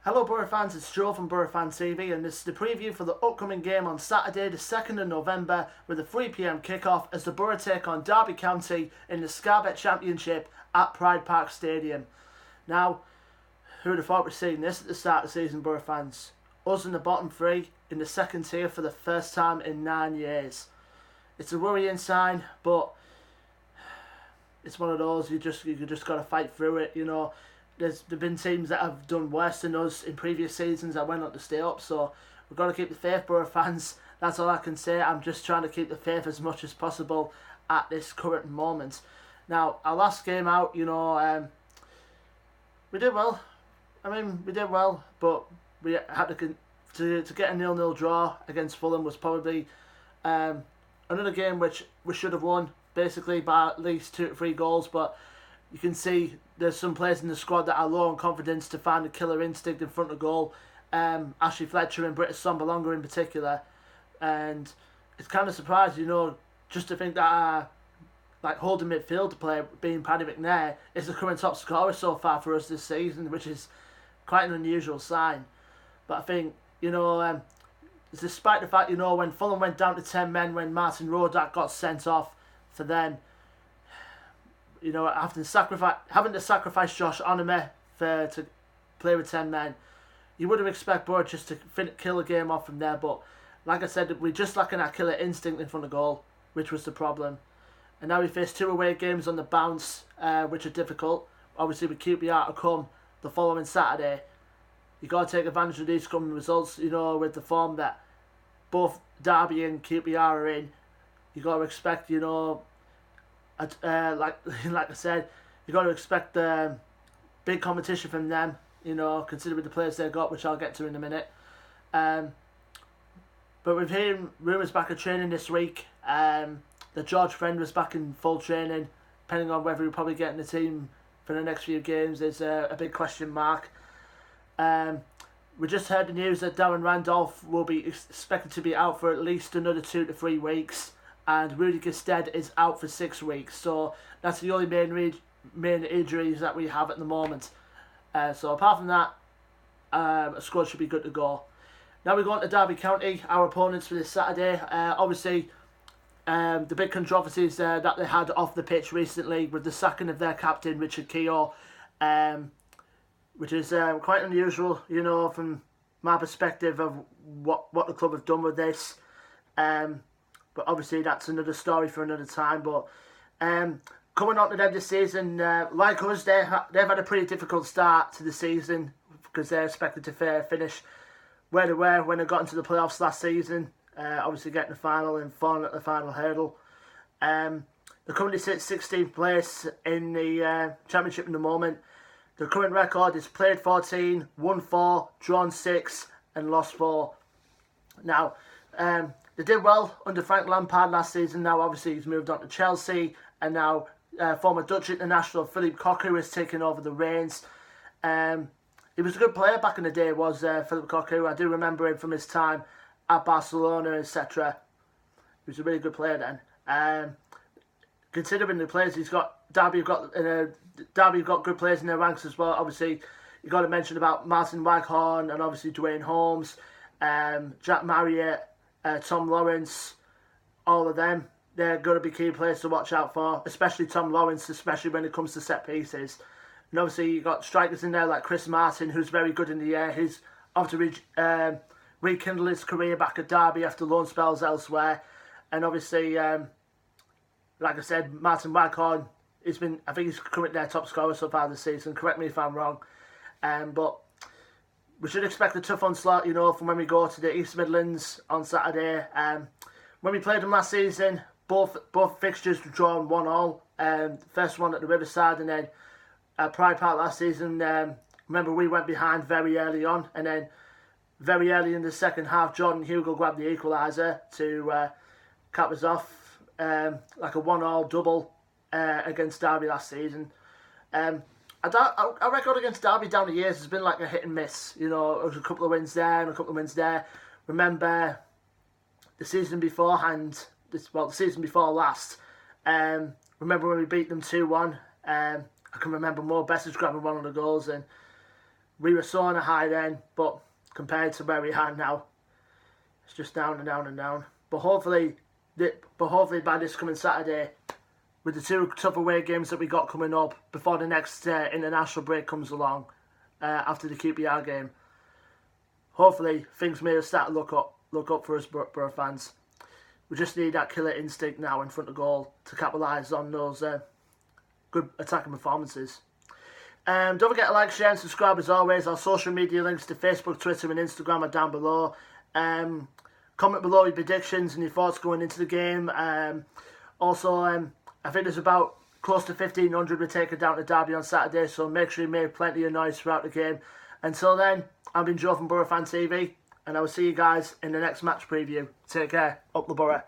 Hello Boro fans, it's Joe from Boro Fan TV and this is the preview for the upcoming game on Saturday the 2nd of November with a 3pm kickoff as the Boro take on Derby County in the Scarbet Championship at Pride Park Stadium. Now, who would have thought we'd seen this at the start of the season, Boro fans? Us in the bottom three in the second tier for the first time in 9 years. It's a worrying sign, but it's one of those you just got to fight through it, you know. There've been teams that have done worse than us in previous seasons that went on to stay up, so we've got to keep the faith, Boro fans. That's all I can say. I'm just trying to keep the faith as much as possible at this current moment. Now, our last game out, we did well. We did well, but we had to get a 0-0 draw against Fulham was probably another game which we should have won, basically by at least 2 to 3 goals, but you can see there's some players in the squad that are low on confidence to find a killer instinct in front of goal. Ashley Fletcher and Britta Sombalonga in particular. And it's kind of surprising, just to think that like holding midfield player being Paddy McNair is the current top scorer so far for us this season, which is quite an unusual sign. But I think, despite the fact, when Fulham went down to 10 men when Martin Rodak got sent off for them, having to sacrifice Josh Onome to play with 10 men, you would have expected Boro just to kill a game off from there. But like I said, we're just lacking that killer instinct in front of goal, which was the problem. And now we face 2 away games on the bounce, which are difficult. Obviously, with QPR to come the following Saturday, you got to take advantage of these coming results. With the form that both Derby and QPR are in, you got to expect, like I said, you got to expect big competition from them. Considering the players they've got, which I'll get to in a minute. But we've hearing rumours back of training this week. That George Friend was back in full training, depending on whether he'll probably get in the team for the next few games is a big question mark. We just heard the news that Darren Randolph will be expected to be out for at least another 2 to 3 weeks. And Rudy Gestead is out for 6 weeks, so that's the only main injuries that we have at the moment. So apart from that, a squad should be good to go. Now we go on to Derby County, our opponents for this Saturday. Obviously, the big controversies that they had off the pitch recently with the sacking of their captain Richard Keogh, which is quite unusual, from my perspective of what the club have done with this. But obviously that's another story for another time. But coming on to them this season, like us, they've had a pretty difficult start to the season because they're expected to finish where they were when they got into the playoffs last season. Obviously getting the final and falling at the final hurdle. They currently sit 16th place in the championship in the moment. The current record is played 14, won 4, drawn 6 and lost 4. Now, they did well under Frank Lampard last season. Now, obviously, he's moved on to Chelsea. And now, former Dutch international Philippe Cocu is taking over the reins. He was a good player back in the day, was Philippe Cocu. I do remember him from his time at Barcelona, etc. He was a really good player then. Considering the players he's got, Derby have got good players in their ranks as well. Obviously, you got to mention about Martin Waghorn and obviously Dwayne Holmes, Jack Marriott, Tom Lawrence, all of them. They're going to be key players to watch out for, especially Tom Lawrence, especially when it comes to set pieces. And obviously you've got strikers in there like Chris Martin, who's very good in the air. He's obviously rekindled his career back at Derby after loan spells elsewhere. And obviously, like I said, Martin Waghorn, I think he's currently their top scorer so far this season. Correct me if I'm wrong. But we should expect a tough onslaught, from when we go to the East Midlands on Saturday. When we played them last season, both fixtures were drawn 1-1. First one at the Riverside, and then at Pride Park last season. Remember, we went behind very early on, and then very early in the second half, Jordan Hugo grabbed the equaliser to cap us off like a 1-1 double against Derby last season. Our record against Derby down the years has been like a hit and miss. It was a couple of wins there and a couple of wins there. Remember the season beforehand, the season before last. Remember when we beat them 2-1. I can remember Mo Bessage grabbing one of the goals, and We were so on a high then, but compared to where we are now, it's just down and down and down. But hopefully by this coming Saturday, with the 2 tough away games that we got coming up before the next international break comes along, after the QPR game, hopefully things may start to look up for us Boro fans. We just need that killer instinct now in front of goal to capitalise on those good attacking performances. Don't forget to like, share and subscribe as always. Our social media links to Facebook, Twitter and Instagram are down below. Comment below your predictions and your thoughts going into the game. Also, I think there's about close to 1,500 we're taking down to Derby on Saturday, so make sure you make plenty of noise throughout the game. Until then, I've been Joe from Boro Fan TV, and I will see you guys in the next match preview. Take care. Up the Boro.